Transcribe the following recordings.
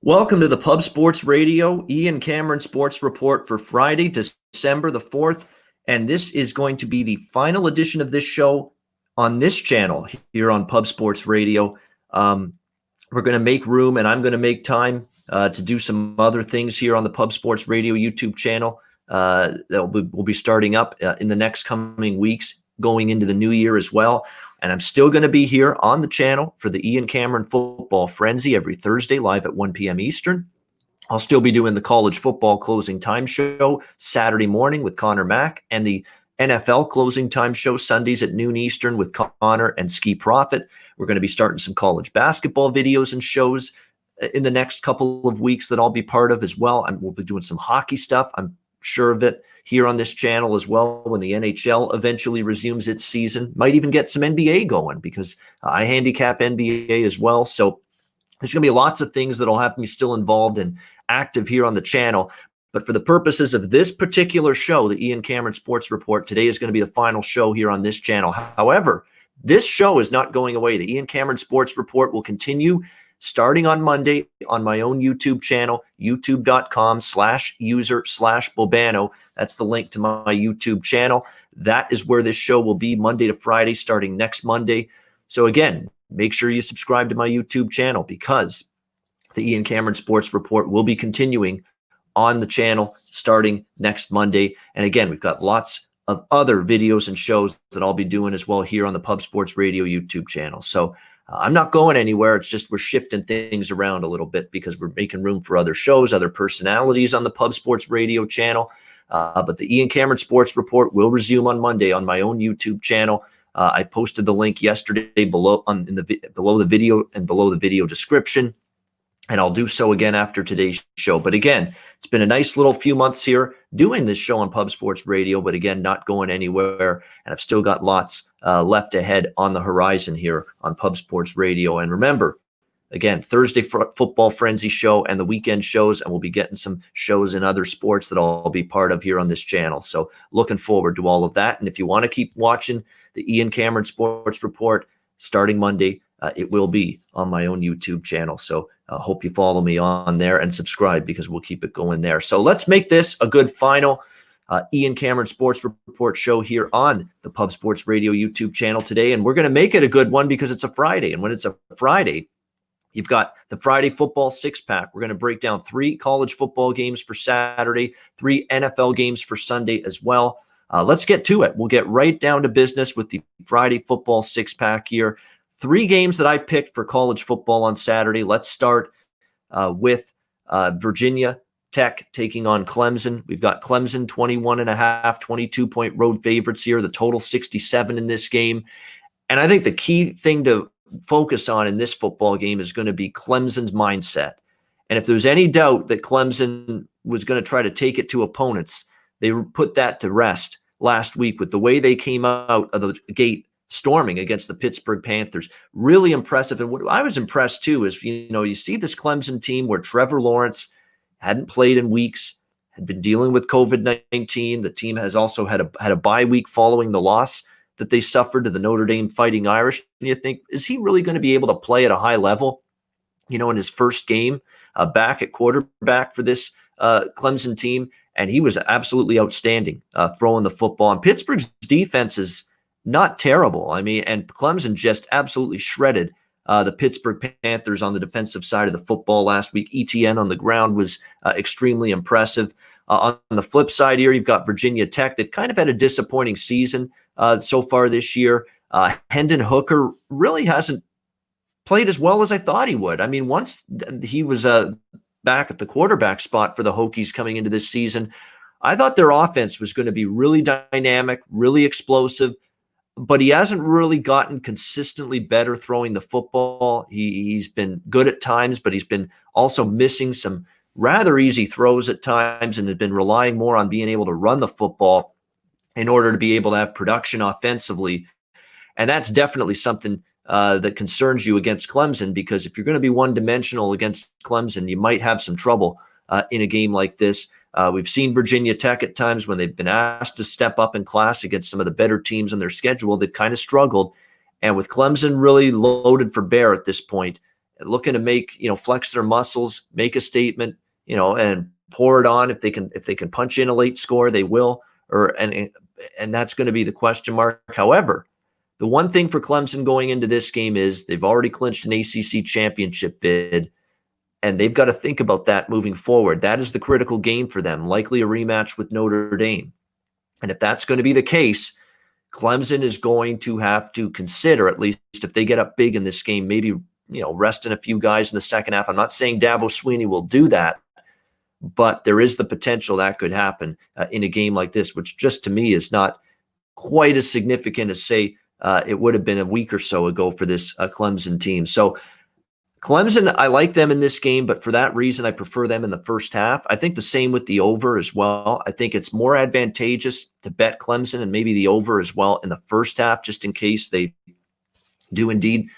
Welcome to the Pub Sports Radio, Ian Cameron Sports Report for Friday, December the 4th. And this is going to be the final edition of this show on this channel here on Pub Sports Radio. We're going to make room, and I'm going to make time to do some other things here on the Pub Sports Radio YouTube channel. We'll be starting up in the next coming weeks, going into the new year as well. And I'm still going to be here on the channel for the Ian Cameron Football Frenzy every Thursday live at 1 p.m. Eastern. I'll still be doing the college football closing time show Saturday morning with Connor Mack, and the NFL closing time show Sundays at noon Eastern with Connor and Ski Profit. We're going to be starting some college basketball videos and shows in the next couple of weeks that I'll be part of as well. And we'll be doing some hockey stuff, I'm sure of it, here on this channel as well when the NHL eventually resumes its season. Might even get some NBA going because I handicap NBA as well. So there's going to be lots of things that'll have me still involved and active here on the channel. But for the purposes of this particular show, the Ian Cameron Sports Report, today is going to be the final show here on this channel. However, this show is not going away. The Ian Cameron Sports Report will continue starting on Monday on my own YouTube channel, youtube.com/user/Bobano. That's the link to my YouTube channel. That is where this show will be Monday to Friday, starting next Monday. So again, make sure you subscribe to my YouTube channel because the Ian Cameron Sports Report will be continuing on the channel starting next Monday. And again, we've got lots of other videos and shows that I'll be doing as well here on the Pub Sports Radio YouTube channel. So I'm not going anywhere. It's just we're shifting things around a little bit because we're making room for other shows, other personalities on the Pub Sports Radio channel. But the Ian Cameron Sports Report will resume on Monday on my own YouTube channel. I posted the link yesterday below below the video and below the video description. And I'll do so again after today's show. But again, it's been a nice little few months here doing this show on Pub Sports Radio, but again, not going anywhere. And I've still got lots left ahead on the horizon here on Pub Sports Radio. And remember, again, Thursday Football Frenzy show and the weekend shows, and we'll be getting some shows in other sports that I'll be part of here on this channel. So looking forward to all of that. And if you want to keep watching the Ian Cameron Sports Report starting Monday, it will be on my own YouTube channel. So I hope you follow me on there and subscribe because we'll keep it going there. So let's make this a good final Ian Cameron Sports Report show here on the Pub Sports Radio YouTube channel today. And we're going to make it a good one because it's a Friday. And when it's a Friday, you've got the Friday Football Six-Pack. We're going to break down 3 college football games for Saturday, 3 NFL games for Sunday as well. Let's get to it. We'll get right down to business with the Friday Football Six-Pack here. 3 games that I picked for college football on Saturday. Let's start with Virginia Tech taking on Clemson. We've got Clemson 21.5, 22-point road favorites here. The total 67 in this game. And I think the key thing to focus on in this football game is going to be Clemson's mindset. And if there's any doubt that Clemson was going to try to take it to opponents, they put that to rest last week with the way they came out of the gate storming against the Pittsburgh Panthers. Really impressive. And what I was impressed too is, you see this Clemson team where Trevor Lawrence hadn't played in weeks, had been dealing with COVID-19. The team has also had a bye week following the loss that they suffered to the Notre Dame Fighting Irish. And you think, is he really going to be able to play at a high level, in his first game back at quarterback for this Clemson team? And he was absolutely outstanding throwing the football. And Pittsburgh's defense is not terrible. And Clemson just absolutely shredded the Pittsburgh Panthers on the defensive side of the football last week. ETN on the ground was extremely impressive. On the flip side here, you've got Virginia Tech. They've kind of had a disappointing season so far this year. Hendon Hooker really hasn't played as well as I thought he would. Once he was back at the quarterback spot for the Hokies coming into this season, I thought their offense was going to be really dynamic, really explosive. But he hasn't really gotten consistently better throwing the football. He's been good at times, but he's been also missing some rather easy throws at times and had been relying more on being able to run the football in order to be able to have production offensively. And that's definitely something that concerns you against Clemson, because if you're going to be one-dimensional against Clemson, you might have some trouble in a game like this. We've seen Virginia Tech at times when they've been asked to step up in class against some of the better teams on their schedule. They've kind of struggled. And with Clemson really loaded for bear at this point, looking to make, flex their muscles, make a statement, and pour it on. If they can punch in a late score, they will. And that's going to be the question mark. However, the one thing for Clemson going into this game is they've already clinched an ACC championship bid, and they've got to think about that moving forward. That is the critical game for them, likely a rematch with Notre Dame. And if that's going to be the case, Clemson is going to have to consider, at least if they get up big in this game, maybe, resting a few guys in the second half. I'm not saying Dabo Swinney will do that, but there is the potential that could happen in a game like this, which just to me is not quite as significant as, say, it would have been a week or so ago for this Clemson team. So Clemson, I like them in this game, but for that reason, I prefer them in the first half. I think the same with the over as well. I think it's more advantageous to bet Clemson and maybe the over as well in the first half, just in case they do indeed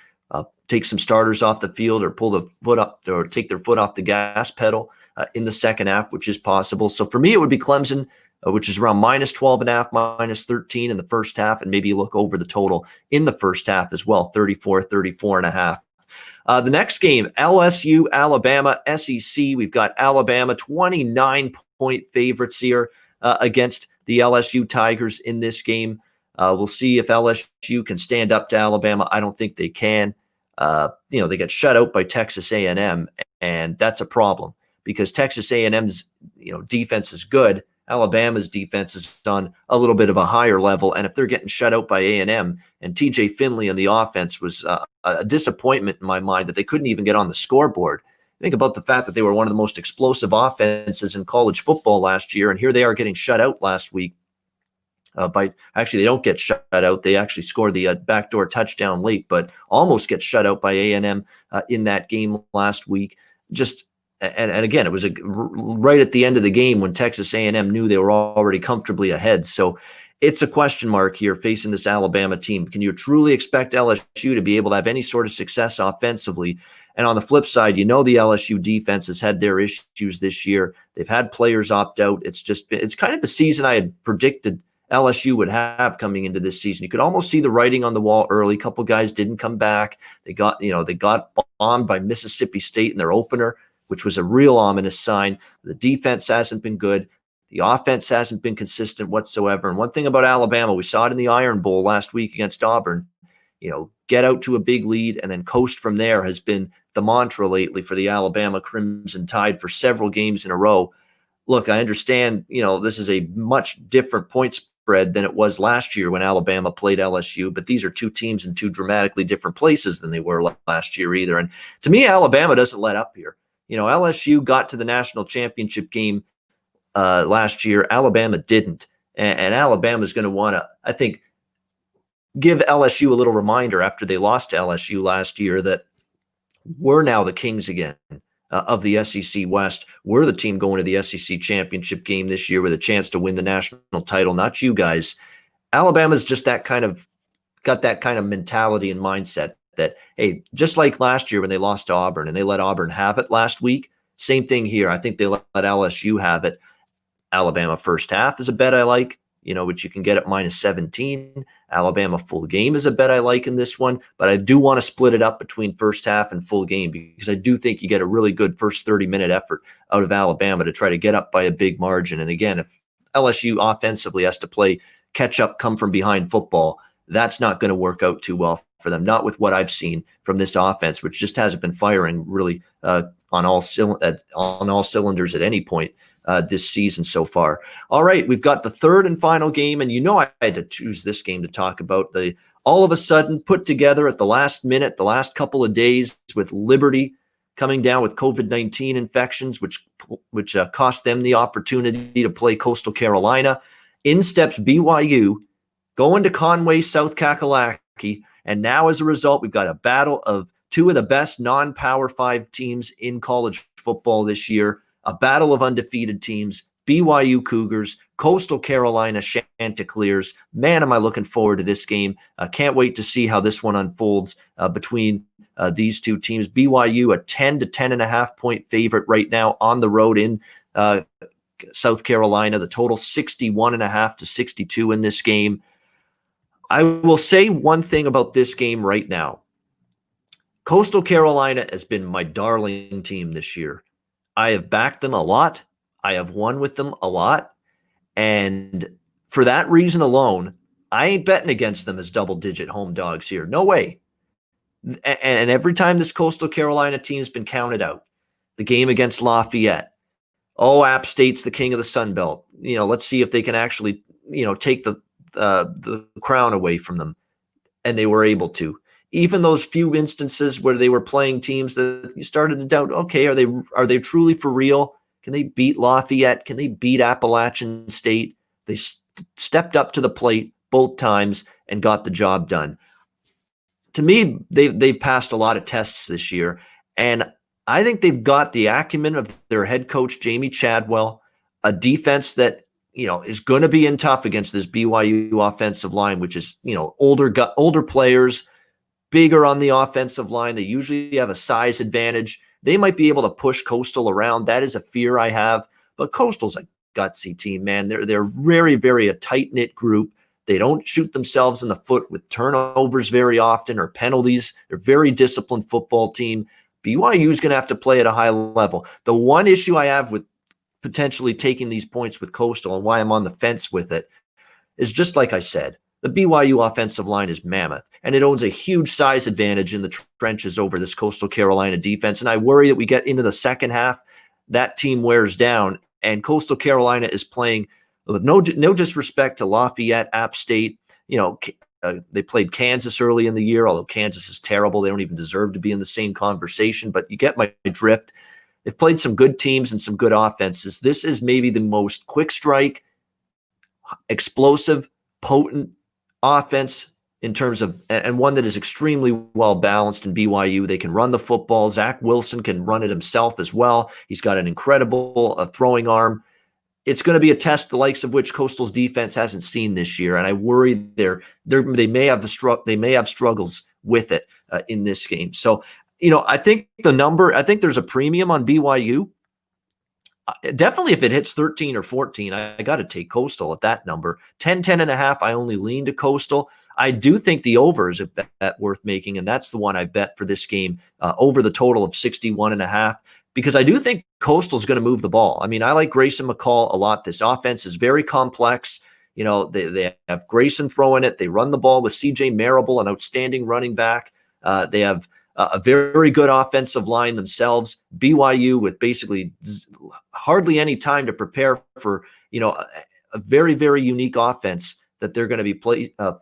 take some starters off the field or pull the foot up or take their foot off the gas pedal in the second half, which is possible. So for me, it would be Clemson, which is around minus 12.5, minus 13 in the first half, and maybe look over the total in the first half as well, 34.5. The next game, LSU Alabama SEC. We've got Alabama 29-point favorites here against the LSU Tigers in this game. We'll see if LSU can stand up to Alabama. I don't think they can. They get shut out by Texas A&M, and that's a problem because Texas A&M's defense is good. Alabama's defense is on a little bit of a higher level, and if they're getting shut out by A&M, and TJ Finley on the offense was a disappointment in my mind that they couldn't even get on the scoreboard. Think about the fact that they were one of the most explosive offenses in college football last year, and here they are getting shut out last week. They don't get shut out. They actually score the backdoor touchdown late, but almost get shut out by A&M in that game last week. And again, it was right at the end of the game when Texas A&M knew they were already comfortably ahead. So it's a question mark here facing this Alabama team. Can you truly expect LSU to be able to have any sort of success offensively? And on the flip side, the LSU defense has had their issues this year. They've had players opt out. It's kind of the season I had predicted LSU would have coming into this season. You could almost see the writing on the wall early. A couple guys didn't come back. They got bombed by Mississippi State in their opener, which was a real ominous sign. The defense hasn't been good. The offense hasn't been consistent whatsoever. And one thing about Alabama, we saw it in the Iron Bowl last week against Auburn, get out to a big lead and then coast from there has been the mantra lately for the Alabama Crimson Tide for several games in a row. Look, I understand, this is a much different point spread than it was last year when Alabama played LSU, but these are two teams in two dramatically different places than they were last year either. And to me, Alabama doesn't let up here. LSU got to the national championship game last year. Alabama didn't. And Alabama's going to want to, I think, give LSU a little reminder after they lost to LSU last year that we're now the kings again of the SEC West. We're the team going to the SEC championship game this year with a chance to win the national title, not you guys. Alabama's just got that kind of mentality and mindset that, hey, just like last year when they lost to Auburn and they let Auburn have it last week, same thing here. I think they let LSU have it. Alabama first half is a bet I like, which you can get at minus 17. Alabama full game is a bet I like in this one, but I do want to split it up between first half and full game because I do think you get a really good first 30-minute effort out of Alabama to try to get up by a big margin. And again, if LSU offensively has to play catch up, come from behind football, that's not going to work out too well for them, not with what I've seen from this offense, which just hasn't been firing really on all cylinders at any point this season so far. All right, we've got the third and final game, and I had to choose this game to talk about. All of a sudden put together at the last minute, the last couple of days, with Liberty coming down with COVID-19 infections, which cost them the opportunity to play Coastal Carolina. In steps BYU, going to Conway, South Kakalaki, and now as a result, we've got a battle of two of the best non-Power 5 teams in college football this year, a battle of undefeated teams, BYU Cougars, Coastal Carolina Chanticleers. Man, am I looking forward to this game. Can't wait to see how this one unfolds between these two teams. BYU, a 10 to 10.5 point favorite right now on the road in South Carolina. The total 61.5 to 62 in this game. I will say one thing about this game right now. Coastal Carolina has been my darling team this year. I have backed them a lot. I have won with them a lot. And for that reason alone, I ain't betting against them as double-digit home dogs here. No way. And every time this Coastal Carolina team's been counted out, the game against Lafayette, oh, App State's the king of the Sun Belt. Let's see if they can actually, take the crown away from them. And they were able to. Even those few instances where they were playing teams that you started to doubt, okay, are they truly for real? Can they beat Lafayette? Can they beat Appalachian State? They stepped up to the plate both times and got the job done. To me, they've passed a lot of tests this year, and I think they've got the acumen of their head coach, Jamie Chadwell, a defense that is going to be in tough against this BYU offensive line, which is older players, bigger on the offensive line. They usually have a size advantage. They might be able to push Coastal around. That is a fear I have. But Coastal's a gutsy team, man. They're very, very a tight-knit group. They don't shoot themselves in the foot with turnovers very often or penalties. They're a very disciplined football team. BYU is going to have to play at a high level. The one issue I have with potentially taking these points with Coastal and why I'm on the fence with it is just like I said, the BYU offensive line is mammoth, and it owns a huge size advantage in the trenches over this Coastal Carolina defense. And I worry that we get into the second half, that team wears down, and Coastal Carolina is playing with no disrespect to Lafayette, App State. They played Kansas early in the year, although Kansas is terrible. They don't even deserve to be in the same conversation, but you get my drift. They've played some good teams and some good offenses. This is maybe the most quick strike, explosive, potent offense in terms of, and one that is extremely well balanced in BYU. They can run the football. Zach Wilson can run it himself as well. He's got an incredible throwing arm. It's going to be a test the likes of which Coastal's defense hasn't seen this year, and I worry they may have struggles with it in this game. So, I think there's a premium on BYU. Definitely if it hits 13 or 14, I got to take Coastal at that number. 10.5, I only lean to Coastal. I do think the over is a bet worth making, and that's the one I bet for this game, over the total of 61.5, because I do think Coastal's going to move the ball. I mean, I like Grayson McCall a lot. This offense is very complex. They have Grayson throwing it. They run the ball with CJ Marable, an outstanding running back. They have a very good offensive line themselves. BYU with basically hardly any time to prepare for, a very, very unique offense that they're going to be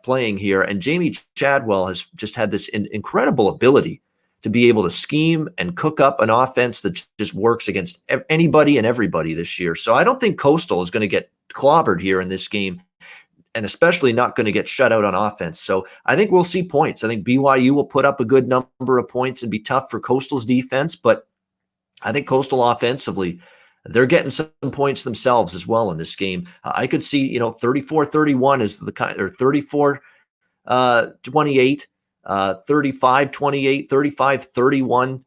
playing here. And Jamie Chadwell has just had this incredible ability to be able to scheme and cook up an offense that just works against anybody and everybody this year. So I don't think Coastal is going to get clobbered here in this game, and especially not going to get shut out on offense. So I think we'll see points. I think BYU will put up a good number of points and be tough for Coastal's defense, but I think Coastal offensively, they're getting some points themselves as well in this game. I could see, 34-31 is the kind, or 34-28, 35-28, 35-31,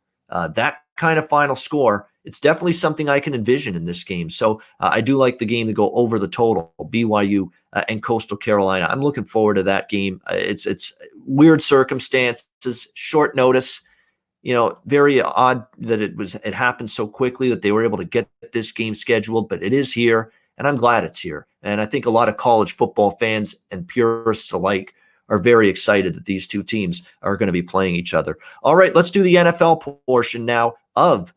that kind of final score. It's definitely something I can envision in this game. So I do like the game to go over the total, BYU and Coastal Carolina. I'm looking forward to that game. It's weird circumstances, short notice. Very odd that it happened so quickly that they were able to get this game scheduled, but it is here, and I'm glad it's here. And I think a lot of college football fans and purists alike are very excited that these two teams are going to be playing each other. All right, let's do the NFL portion now of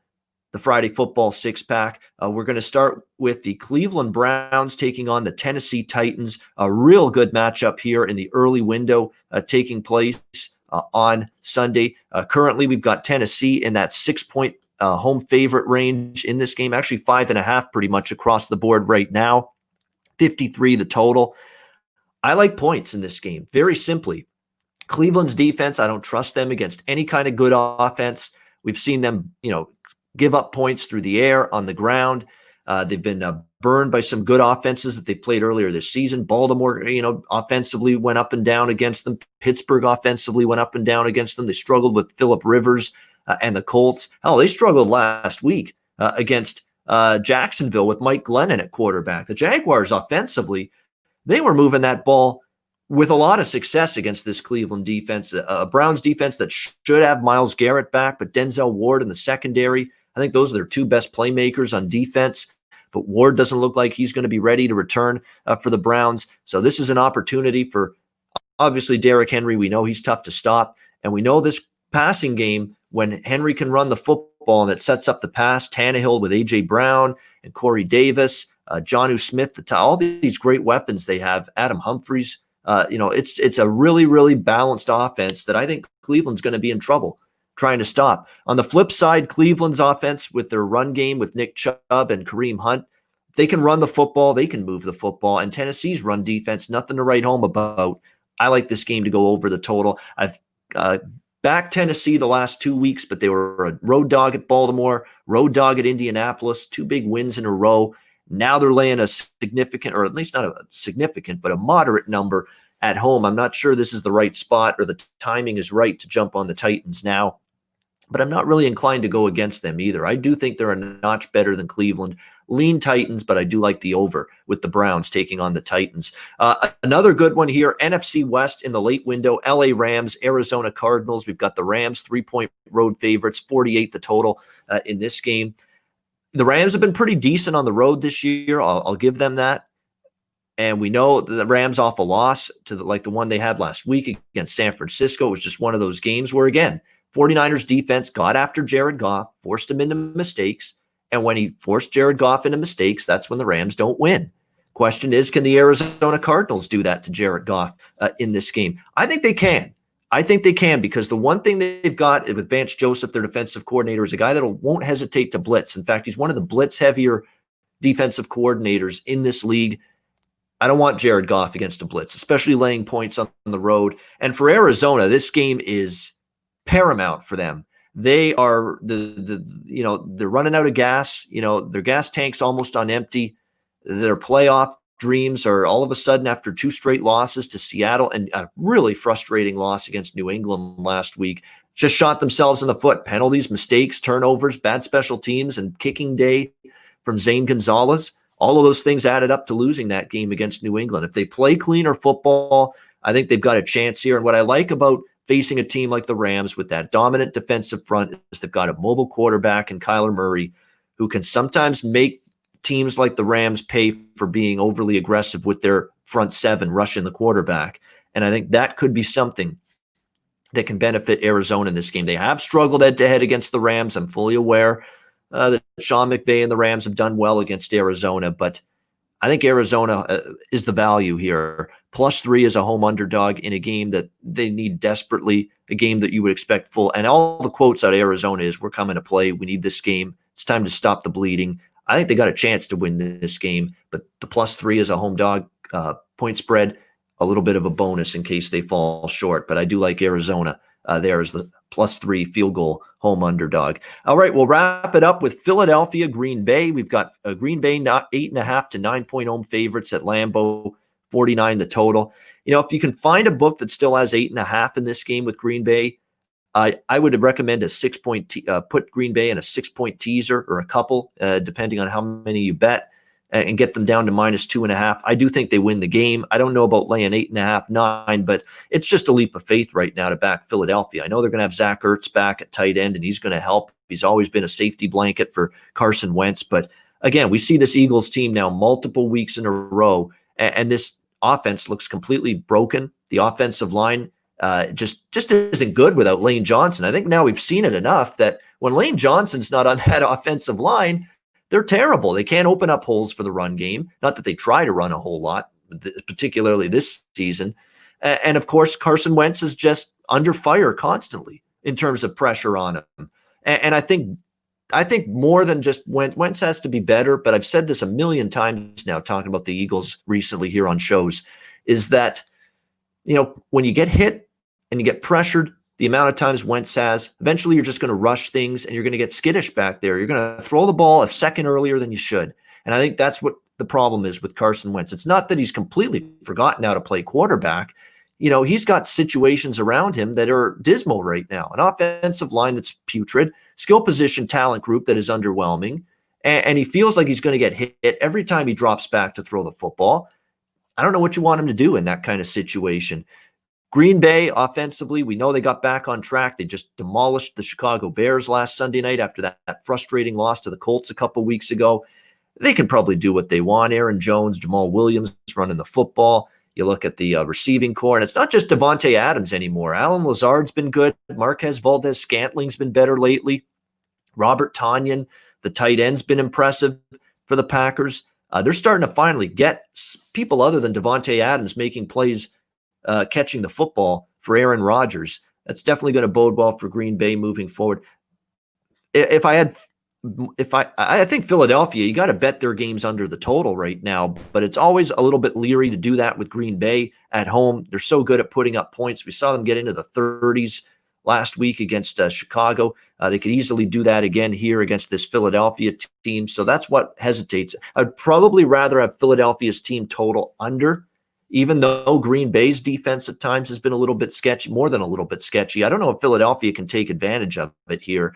the Friday Football Six-Pack. We're going to start with the Cleveland Browns taking on the Tennessee Titans. A real good matchup here in the early window taking place on Sunday. Currently, we've got Tennessee in that 6-point home favorite range in this game. Actually, 5.5 pretty much across the board right now. 53 the total. I like points in this game. Very simply, Cleveland's defense, I don't trust them against any kind of good offense. We've seen them, give up points through the air, on the ground. They've been burned by some good offenses that they played earlier this season. Baltimore, offensively went up and down against them. Pittsburgh offensively went up and down against them. They struggled with Phillip Rivers and the Colts. Hell, they struggled last week against Jacksonville with Mike Glennon at quarterback. The Jaguars offensively, they were moving that ball with a lot of success against this Cleveland defense, a Browns defense that should have Myles Garrett back, but Denzel Ward in the secondary, I think those are their two best playmakers on defense. But Ward doesn't look like he's going to be ready to return for the Browns. So this is an opportunity for, obviously, Derrick Henry. We know he's tough to stop. And we know this passing game, when Henry can run the football and it sets up the pass, Tannehill with A.J. Brown and Corey Davis, Jonnu Smith, all these great weapons they have, Adam Humphries. It's a really, really balanced offense that I think Cleveland's going to be in trouble trying to stop. On the flip side, Cleveland's offense with their run game with Nick Chubb and Kareem Hunt, they can run the football, they can move the football, and Tennessee's run defense, nothing to write home about. I like this game to go over the total. I've backed Tennessee the last 2 weeks, but they were a road dog at Baltimore, road dog at Indianapolis, 2 big wins in a row. Now they're laying a significant, or at least not a significant, but a moderate number at home. I'm not sure this is the right spot or the timing is right to jump on the Titans now, but I'm not really inclined to go against them either. I do think they're a notch better than Cleveland. Lean Titans, but I do like the over with the Browns taking on the Titans. Another good one here, NFC West in the late window, LA Rams, Arizona Cardinals. We've got the Rams 3-point road favorites, 48 the total in this game. The Rams have been pretty decent on the road this year. I'll give them that. And we know the Rams off a loss to the one they had last week against San Francisco. It was just one of those games where, again, 49ers defense got after Jared Goff, forced him into mistakes. And when he forced Jared Goff into mistakes, that's when the Rams don't win. Question is, can the Arizona Cardinals do that to Jared Goff in this game? I think they can. I think they can, because the one thing they've got with Vance Joseph, their defensive coordinator, is a guy that won't hesitate to blitz. In fact, he's one of the blitz-heavier defensive coordinators in this league. I don't want Jared Goff against a blitz, especially laying points on the road. And for Arizona, this game is paramount for them. They are they're running out of gas. Their gas tank's almost on empty. Their playoff dreams are all of a sudden, after 2 straight losses to Seattle and a really frustrating loss against New England last week, just shot themselves in the foot. Penalties, mistakes, turnovers, bad special teams, and kicking day from Zane Gonzalez. All of those things added up to losing that game against New England. If they play cleaner football, I think they've got a chance here. And what I like about facing a team like the Rams with that dominant defensive front is they've got a mobile quarterback in Kyler Murray who can sometimes make teams like the Rams pay for being overly aggressive with their front seven rushing the quarterback. And I think that could be something that can benefit Arizona in this game. They have struggled head-to-head against the Rams. I'm fully aware that Sean McVay and the Rams have done well against Arizona, but I think Arizona is the value here. +3 is a home underdog in a game that they need desperately, a game that you would expect full. And all the quotes out of Arizona is, we're coming to play. We need this game. It's time to stop the bleeding. I think they got a chance to win this game, but the +3 is a home dog point spread, a little bit of a bonus in case they fall short. But I do like Arizona there as the +3 field goal home underdog. All right, we'll wrap it up with Philadelphia, Green Bay. We've got Green Bay not 8.5 to 9-point home favorites at Lambeau, 49 the total. If you can find a book that still has 8.5 in this game with Green Bay, I would recommend a 6-point put Green Bay in a 6-point teaser or a couple, depending on how many you bet, and get them down to -2.5. I do think they win the game. I don't know about laying 8.5, 9, but it's just a leap of faith right now to back Philadelphia. I know they're going to have Zach Ertz back at tight end, and he's going to help. He's always been a safety blanket for Carson Wentz. But again, we see this Eagles team now multiple weeks in a row, and this offense looks completely broken. The offensive line just isn't good without Lane Johnson. I think now we've seen it enough that when Lane Johnson's not on that offensive line, they're terrible. They can't open up holes for the run game. Not that they try to run a whole lot, particularly this season. And of course, Carson Wentz is just under fire constantly in terms of pressure on him. And I think more than just Wentz has to be better, but I've said this a million times now talking about the Eagles recently here on shows, is that, when you get hit and you get pressured, the amount of times Wentz has, eventually you're just going to rush things and you're going to get skittish back there. You're going to throw the ball a second earlier than you should. And I think that's what the problem is with Carson Wentz. It's not that he's completely forgotten how to play quarterback. He's got situations around him that are dismal right now. An offensive line that's putrid, skill position talent group that is underwhelming, and he feels like he's going to get hit every time he drops back to throw the football. I don't know what you want him to do in that kind of situation. Green Bay, offensively, we know they got back on track. They just demolished the Chicago Bears last Sunday night after that frustrating loss to the Colts a couple weeks ago. They can probably do what they want. Aaron Jones, Jamal Williams running the football. You look at the receiving core, and it's not just Devontae Adams anymore. Alan Lazard's been good. Marquez Valdez-Scantling's been better lately. Robert Tonyan, the tight end's been impressive for the Packers. They're starting to finally get people other than Devontae Adams making plays, catching the football for Aaron Rodgers. That's definitely going to bode well for Green Bay moving forward. I think Philadelphia, you got to bet their games under the total right now, but it's always a little bit leery to do that with Green Bay at home. They're so good at putting up points. We saw them get into the 30s last week against Chicago. They could easily do that again here against this Philadelphia team. So that's what hesitates. I'd probably rather have Philadelphia's team total under, even though Green Bay's defense at times has been a little bit sketchy, more than a little bit sketchy. I don't know if Philadelphia can take advantage of it here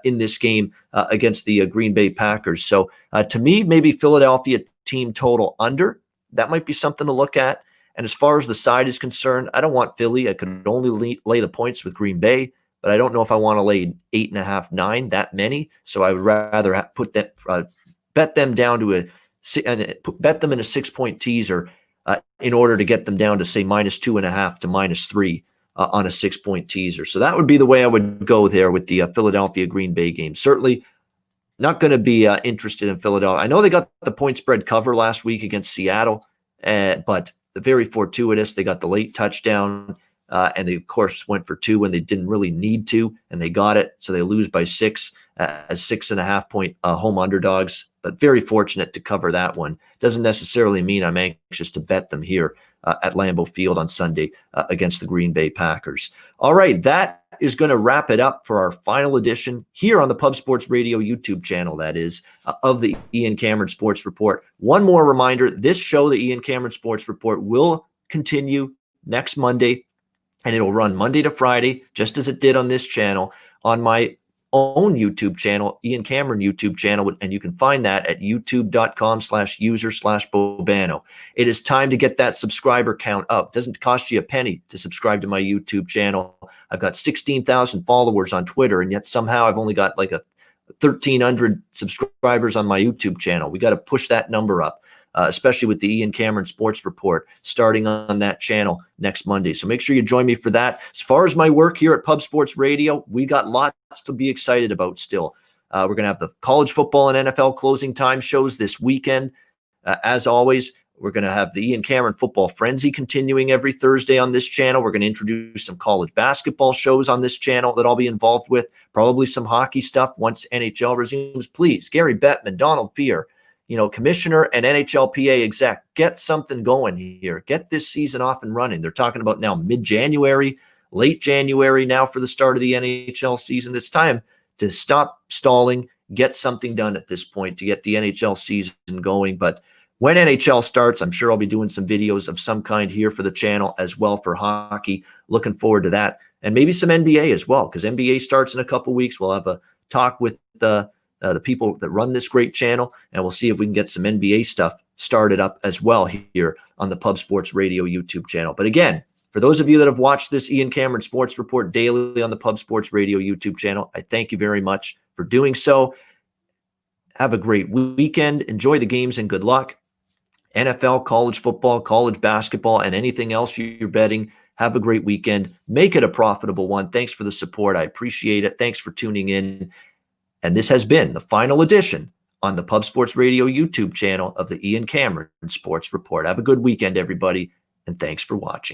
in this game against the Green Bay Packers. So to me, maybe Philadelphia team total under. That might be something to look at. And as far as the side is concerned, I don't want Philly. I could only lay the points with Green Bay, but I don't know if I want to lay 8.5, 9, that many. So I would rather bet them down to bet them in a 6-point teaser in order to get them down to say -2.5 to -3 on a 6-point teaser. So that would be the way I would go there with the Philadelphia Green Bay game. Certainly not going to be interested in Philadelphia. I know they got the point spread cover last week against Seattle, but very fortuitous. They got the late touchdown, and they, of course, went for 2 when they didn't really need to, and they got it. So they lose by 6 as 6.5-point home underdogs, but very fortunate to cover that one. Doesn't necessarily mean I'm anxious to bet them here at Lambeau Field on Sunday against the Green Bay Packers. All right, that is going to wrap it up for our final edition here on the Pub Sports Radio YouTube channel, that is, of the Ian Cameron Sports Report. One more reminder, this show, the Ian Cameron Sports Report, will continue next Monday, and it'll run Monday to Friday, just as it did on this channel, on my own YouTube channel, Ian Cameron YouTube channel, and you can find that at youtube.com/user/Bobano. It is time to get that subscriber count up. It doesn't cost you a penny to subscribe to my YouTube channel. I've got 16,000 followers on Twitter, and yet somehow I've only got like 1,300 subscribers on my YouTube channel. We got to push that number up. Especially with the Ian Cameron Sports Report starting on that channel next Monday. So make sure you join me for that. As far as my work here at Pub Sports Radio, we got lots to be excited about still. We're going to have the college football and NFL closing time shows this weekend. As always, we're going to have the Ian Cameron Football Frenzy continuing every Thursday on this channel. We're going to introduce some college basketball shows on this channel that I'll be involved with. Probably some hockey stuff once NHL resumes. Please, Gary Bettman, Donald Fear, commissioner and NHLPA exec, get something going here. Get this season off and running. They're talking about now mid-January, late January now for the start of the NHL season. It's time to stop stalling, get something done at this point to get the NHL season going. But when NHL starts, I'm sure I'll be doing some videos of some kind here for the channel as well for hockey. Looking forward to that. And maybe some NBA as well, because NBA starts in a couple weeks. We'll have a talk with the people that run this great channel, and we'll see if we can get some NBA stuff started up as well here on the Pub Sports Radio YouTube channel. But again, for those of you that have watched this Ian Cameron Sports Report daily on the Pub Sports Radio YouTube channel, I thank you very much for doing so. Have a great weekend. Enjoy the games and good luck. NFL, college football, college basketball, and anything else you're betting. Have a great weekend. Make it a profitable one. Thanks for the support. I appreciate it. Thanks for tuning in. And this has been the final edition on the Pub Sports Radio YouTube channel of the Ian Cameron Sports Report. Have a good weekend, everybody, and thanks for watching.